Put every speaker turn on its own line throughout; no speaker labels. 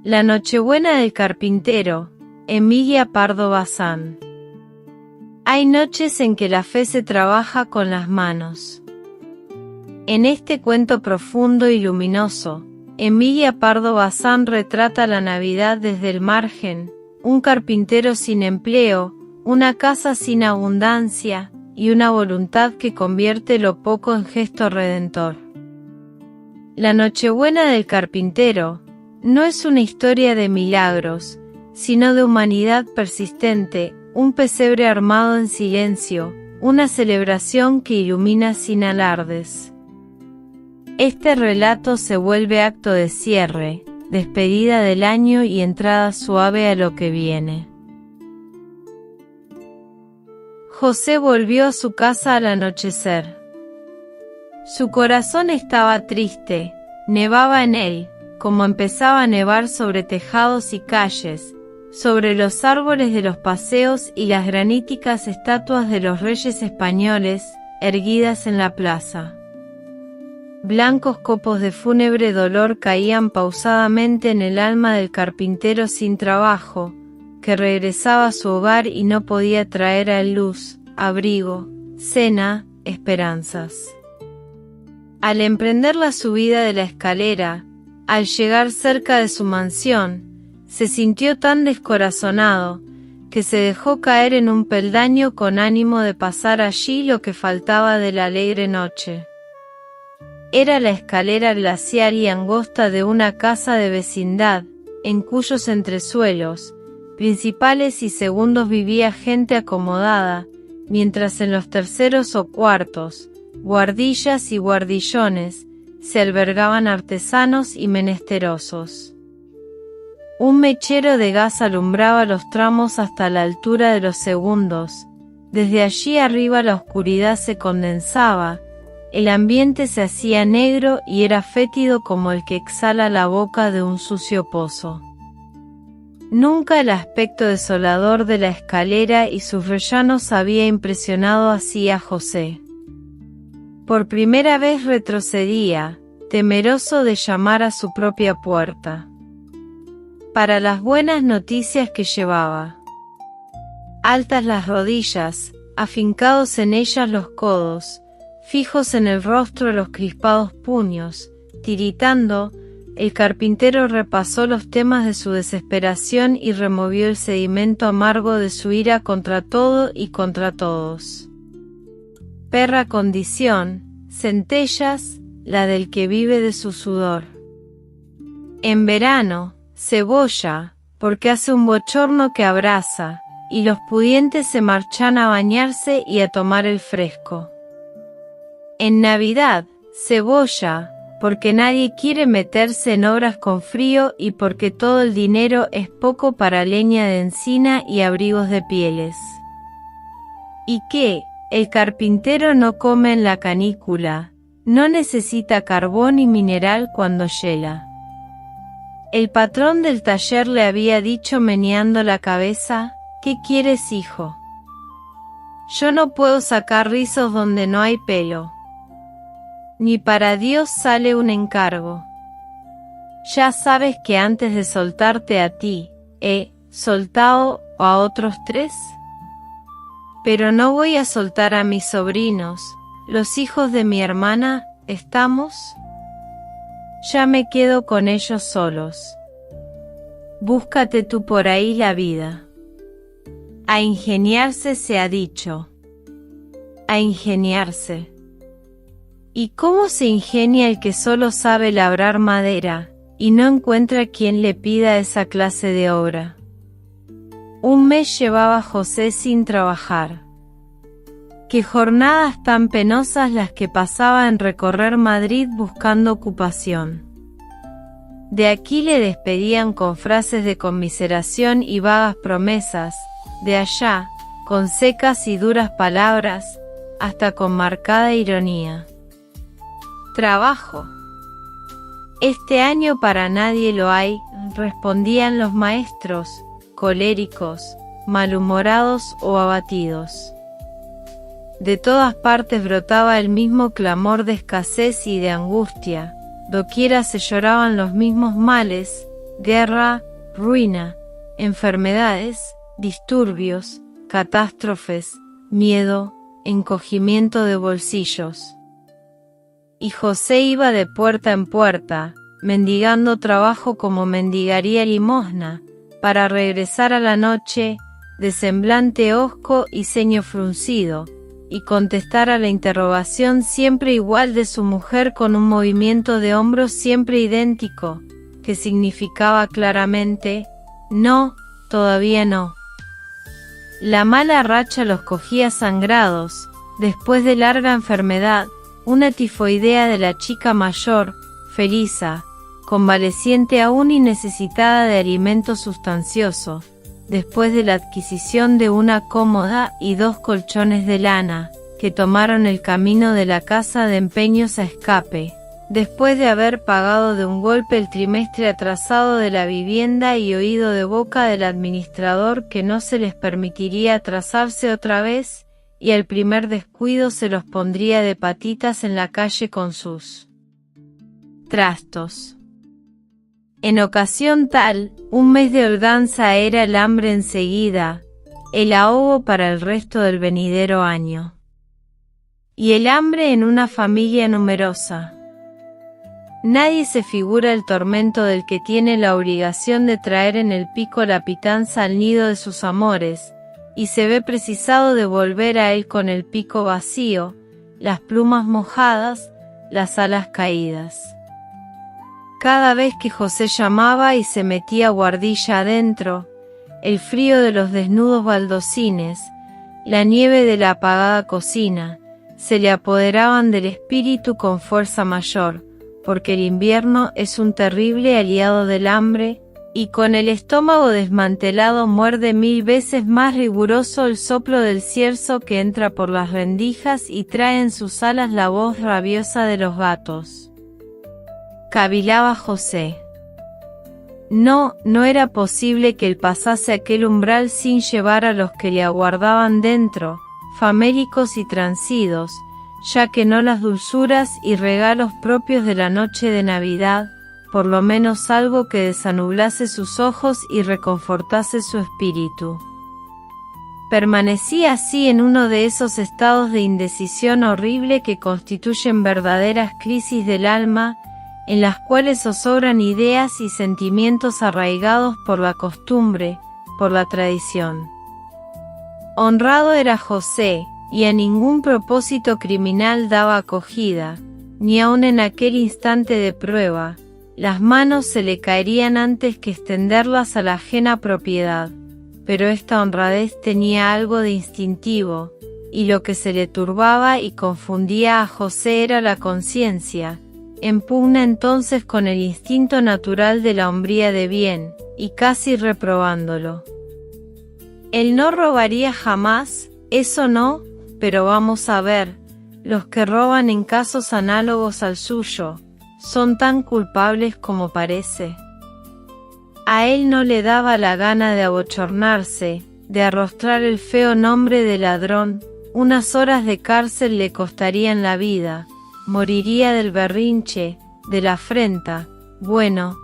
La Nochebuena del carpintero, Emilia Pardo Bazán. Hay noches en que la fe se trabaja con las manos. En este cuento profundo y luminoso, Emilia Pardo Bazán retrata la Navidad desde el margen, un carpintero sin empleo, una casa sin abundancia, y una voluntad que convierte lo poco en gesto redentor. La Nochebuena del carpintero no es una historia de milagros, sino de humanidad persistente, un pesebre armado en silencio, una celebración que ilumina sin alardes. Este relato se vuelve acto de cierre, despedida del año y entrada suave a lo que viene. José volvió a su casa al anochecer. Su corazón estaba triste, nevaba en él, como empezaba a nevar sobre tejados y calles, sobre los árboles de los paseos y las graníticas estatuas de los reyes españoles, erguidas en la plaza. Blancos copos de fúnebre dolor caían pausadamente en el alma del carpintero sin trabajo, que regresaba a su hogar y no podía traer a él luz, abrigo, cena, esperanzas. Al emprender la subida de la escalera, al llegar cerca de su mansión, se sintió tan descorazonado, que se dejó caer en un peldaño con ánimo de pasar allí lo que faltaba de la alegre noche. Era la escalera glacial y angosta de una casa de vecindad, en cuyos entresuelos, principales y segundos vivía gente acomodada, mientras en los terceros o cuartos, guardillas y guardillones, se albergaban artesanos y menesterosos. Un mechero de gas alumbraba los tramos hasta la altura de los segundos, desde allí arriba la oscuridad se condensaba, el ambiente se hacía negro y era fétido como el que exhala la boca de un sucio pozo. Nunca el aspecto desolador de la escalera y sus rellanos había impresionado así a José. Por primera vez retrocedía, temeroso de llamar a su propia puerta. Para las buenas noticias que llevaba. Altas las rodillas, afincados en ellas los codos, fijos en el rostro los crispados puños, tiritando, el carpintero repasó los temas de su desesperación y removió el sedimento amargo de su ira contra todo y contra todos. Perra condición, centellas, la del que vive de su sudor. En verano, cebolla, porque hace un bochorno que abrasa, y los pudientes se marchan a bañarse y a tomar el fresco. En Navidad, cebolla, porque nadie quiere meterse en obras con frío y porque todo el dinero es poco para leña de encina y abrigos de pieles. ¿Y qué? El carpintero no come en la canícula, no necesita carbón y mineral cuando hiela. El patrón del taller le había dicho meneando la cabeza, ¿qué quieres, hijo? Yo no puedo sacar rizos donde no hay pelo. Ni para Dios sale un encargo. Ya sabes que antes de soltarte a ti, he soltado a otros 3. Pero no voy a soltar a mis sobrinos, los hijos de mi hermana, ¿estamos? Ya me quedo con ellos solos. Búscate tú por ahí la vida. A ingeniarse se ha dicho. A ingeniarse. ¿Y cómo se ingenia el que solo sabe labrar madera, y no encuentra quien le pida esa clase de obra? Un mes llevaba José sin trabajar. Qué jornadas tan penosas las que pasaba en recorrer Madrid buscando ocupación. De aquí le despedían con frases de conmiseración y vagas promesas, de allá, con secas y duras palabras, hasta con marcada ironía. Trabajo. Este año para nadie lo hay, respondían los maestros, coléricos, malhumorados o abatidos. De todas partes brotaba el mismo clamor de escasez y de angustia, doquiera se lloraban los mismos males, guerra, ruina, enfermedades, disturbios, catástrofes, miedo, encogimiento de bolsillos. Y José iba de puerta en puerta, mendigando trabajo como mendigaría limosna, para regresar a la noche, de semblante hosco y ceño fruncido, y contestar a la interrogación siempre igual de su mujer con un movimiento de hombros siempre idéntico, que significaba claramente, no, todavía no. La mala racha los cogía sangrados, después de larga enfermedad, una tifoidea de la chica mayor, Felisa, convaleciente aún y necesitada de alimento sustancioso, después de la adquisición de una cómoda y 2 colchones de lana, que tomaron el camino de la casa de empeños a escape, después de haber pagado de un golpe el trimestre atrasado de la vivienda y oído de boca del administrador que no se les permitiría atrasarse otra vez, y al primer descuido se los pondría de patitas en la calle con sus trastos. En ocasión tal, un mes de holganza era el hambre enseguida, el ahogo para el resto del venidero año. Y el hambre en una familia numerosa. Nadie se figura el tormento del que tiene la obligación de traer en el pico la pitanza al nido de sus amores, y se ve precisado de volver a él con el pico vacío, las plumas mojadas, las alas caídas. Cada vez que José llamaba y se metía guardilla adentro, el frío de los desnudos baldocines, la nieve de la apagada cocina, se le apoderaban del espíritu con fuerza mayor, porque el invierno es un terrible aliado del hambre, y con el estómago desmantelado muerde 1000 veces más riguroso el soplo del cierzo que entra por las rendijas y trae en sus alas la voz rabiosa de los gatos. Cavilaba José. No era posible que él pasase aquel umbral sin llevar a los que le aguardaban dentro, famélicos y transidos, ya que no las dulzuras y regalos propios de la noche de Navidad, por lo menos algo que desanublase sus ojos y reconfortase su espíritu. Permanecía así en uno de esos estados de indecisión horrible que constituyen verdaderas crisis del alma, en las cuales zozobran ideas y sentimientos arraigados por la costumbre, por la tradición. Honrado era José, y a ningún propósito criminal daba acogida, ni aun en aquel instante de prueba, las manos se le caerían antes que extenderlas a la ajena propiedad, pero esta honradez tenía algo de instintivo, y lo que se le turbaba y confundía a José era la conciencia, en pugna entonces con el instinto natural de la hombría de bien, y casi reprobándolo. Él no robaría jamás, eso no, pero vamos a ver, los que roban en casos análogos al suyo, son tan culpables como parece. A él no le daba la gana de abochornarse, de arrostrar el feo nombre de ladrón, unas horas de cárcel le costarían la vida, moriría del berrinche, de la afrenta, bueno,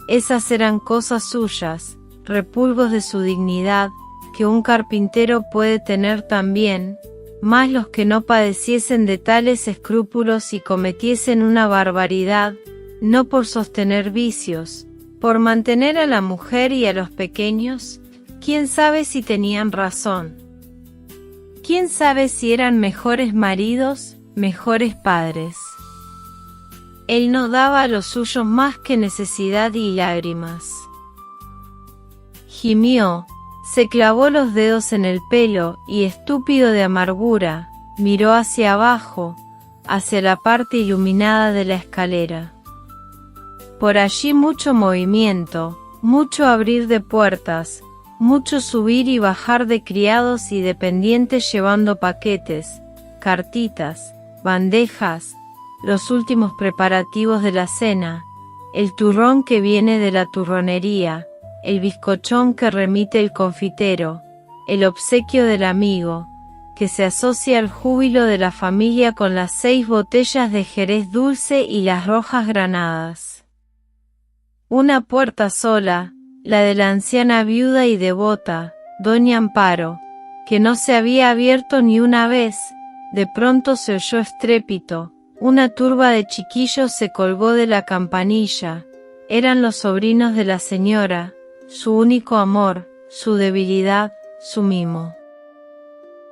esas eran cosas suyas, repulgos de su dignidad, que un carpintero puede tener también, más los que no padeciesen de tales escrúpulos y cometiesen una barbaridad, no por sostener vicios, por mantener a la mujer y a los pequeños, quién sabe si tenían razón. Quién sabe si eran mejores maridos, mejores padres. Él no daba a los suyos más que necesidad y lágrimas. Gimió, se clavó los dedos en el pelo y, estúpido de amargura, miró hacia abajo, hacia la parte iluminada de la escalera. Por allí mucho movimiento, mucho abrir de puertas, mucho subir y bajar de criados y dependientes llevando paquetes, cartitas, bandejas, los últimos preparativos de la cena, el turrón que viene de la turronería, el bizcochón que remite el confitero, el obsequio del amigo, que se asocia al júbilo de la familia con las 6 botellas de jerez dulce y las rojas granadas. Una puerta sola, la de la anciana viuda y devota, doña Amparo, que no se había abierto ni una vez. De pronto se oyó estrépito, una turba de chiquillos se colgó de la campanilla. Eran los sobrinos de la señora, su único amor, su debilidad, su mimo.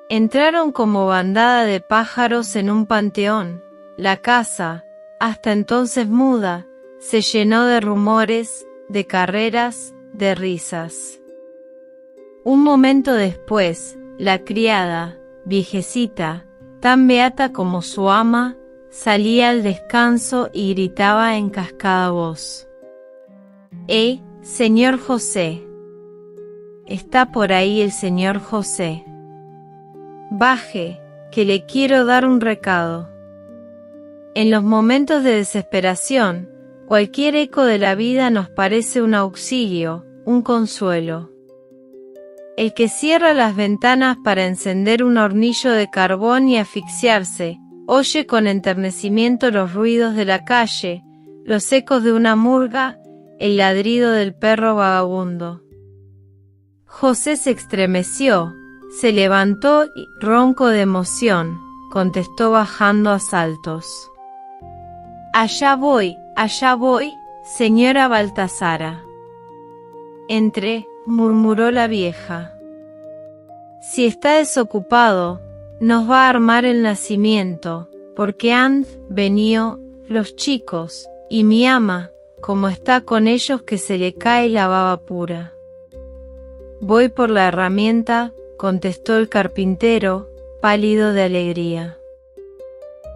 Entraron como bandada de pájaros en un panteón. La casa, hasta entonces muda, se llenó de rumores, de carreras, de risas. Un momento después, la criada, viejecita, tan beata como su ama, salía al descanso y gritaba en cascada voz: señor José! ¿Está por ahí el señor José? Baje, que le quiero dar un recado. En los momentos de desesperación, cualquier eco de la vida nos parece un auxilio, un consuelo. El que cierra las ventanas para encender un hornillo de carbón y asfixiarse, oye con enternecimiento los ruidos de la calle, los ecos de una murga, el ladrido del perro vagabundo. José se estremeció, se levantó y, ronco de emoción, contestó bajando a saltos: allá voy, señora Baltasara. Entre, murmuró la vieja. Si está desocupado, nos va a armar el nacimiento, porque han venido los chicos, y mi ama, como está con ellos que se le cae la baba pura. Voy por la herramienta, contestó el carpintero, pálido de alegría.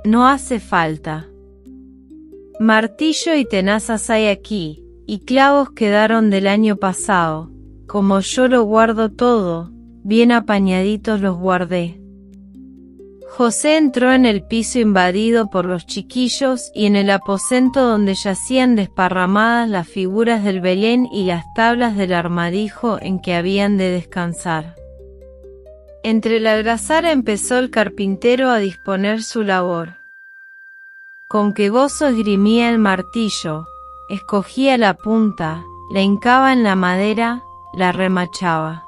No hace falta. Martillo y tenazas hay aquí, y clavos quedaron del año pasado. Como yo lo guardo todo, bien apañaditos los guardé. José entró en el piso invadido por los chiquillos y en el aposento donde yacían desparramadas las figuras del Belén y las tablas del armadijo en que habían de descansar. Entre la algazara empezó el carpintero a disponer su labor. Con qué gozo esgrimía el martillo, escogía la punta, la hincaba en la madera, la remachaba.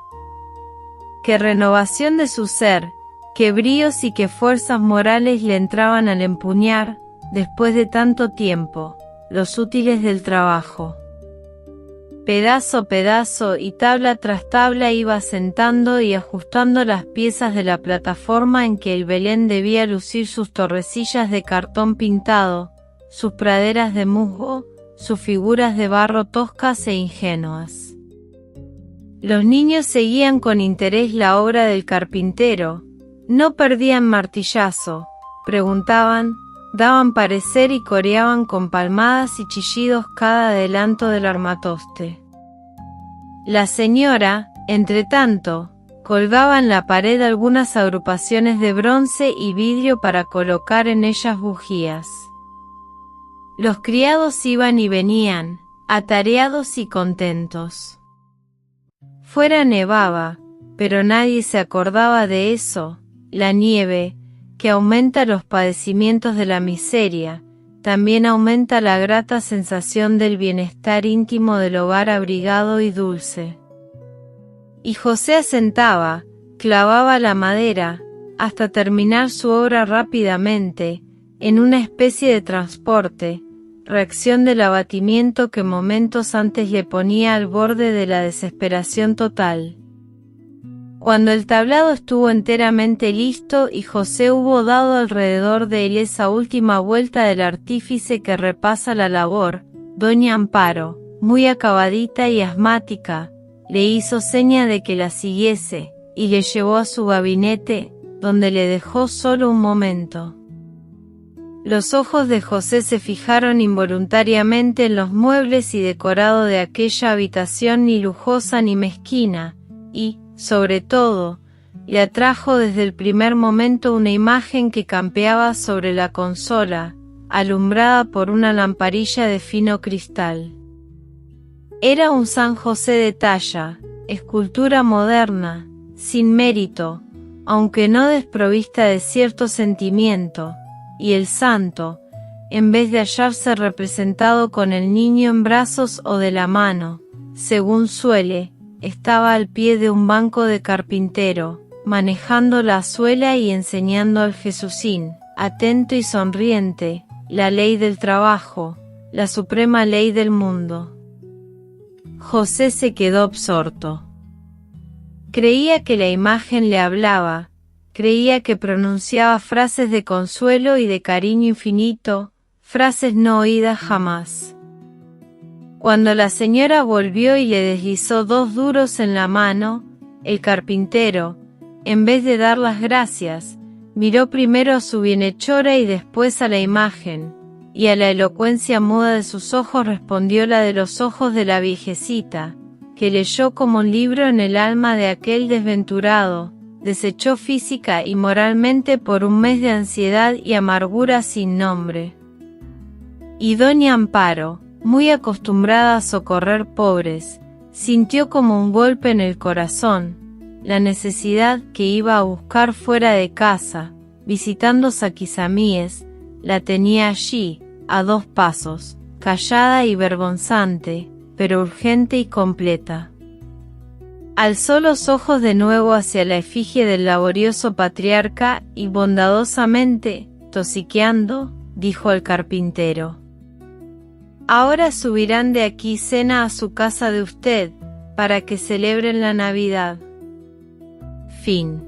Qué renovación de su ser, qué bríos y qué fuerzas morales le entraban al empuñar, después de tanto tiempo, los útiles del trabajo. Pedazo a pedazo y tabla tras tabla iba sentando y ajustando las piezas de la plataforma en que el Belén debía lucir sus torrecillas de cartón pintado, sus praderas de musgo, sus figuras de barro toscas e ingenuas. Los niños seguían con interés la obra del carpintero, no perdían martillazo, preguntaban, daban parecer y coreaban con palmadas y chillidos cada adelanto del armatoste. La señora, entretanto, colgaba en la pared algunas agrupaciones de bronce y vidrio para colocar en ellas bujías. Los criados iban y venían, atareados y contentos. Fuera nevaba, pero nadie se acordaba de eso. La nieve, que aumenta los padecimientos de la miseria, también aumenta la grata sensación del bienestar íntimo del hogar abrigado y dulce. Y José asentaba, clavaba la madera, hasta terminar su obra rápidamente, en una especie de transporte, reacción del abatimiento que momentos antes le ponía al borde de la desesperación total. Cuando el tablado estuvo enteramente listo y José hubo dado alrededor de él esa última vuelta del artífice que repasa la labor, doña Amparo, muy acabadita y asmática, le hizo seña de que la siguiese, y le llevó a su gabinete, donde le dejó solo un momento. Los ojos de José se fijaron involuntariamente en los muebles y decorado de aquella habitación ni lujosa ni mezquina, y, sobre todo, le atrajo desde el primer momento una imagen que campeaba sobre la consola, alumbrada por una lamparilla de fino cristal. Era un San José de talla, escultura moderna, sin mérito, aunque no desprovista de cierto sentimiento, y el santo, en vez de hallarse representado con el niño en brazos o de la mano, según suele, estaba al pie de un banco de carpintero, manejando la azuela y enseñando al Jesucín, atento y sonriente, la ley del trabajo, la suprema ley del mundo. José se quedó absorto. Creía que la imagen le hablaba, creía que pronunciaba frases de consuelo y de cariño infinito, frases no oídas jamás. Cuando la señora volvió y le deslizó 2 duros en la mano, el carpintero, en vez de dar las gracias, miró primero a su bienhechora y después a la imagen, y a la elocuencia muda de sus ojos respondió la de los ojos de la viejecita, que leyó como un libro en el alma de aquel desventurado, deshecho física y moralmente por un mes de ansiedad y amargura sin nombre. Y doña Amparo, muy acostumbrada a socorrer pobres, sintió como un golpe en el corazón, la necesidad que iba a buscar fuera de casa, visitando Saquizamíes, la tenía allí, a 2 pasos, callada y vergonzante, pero urgente y completa. Alzó los ojos de nuevo hacia la efigie del laborioso patriarca y bondadosamente, tosiqueando, dijo al carpintero: «Ahora subirán de aquí cena a su casa de usted, para que celebren la Navidad». Fin.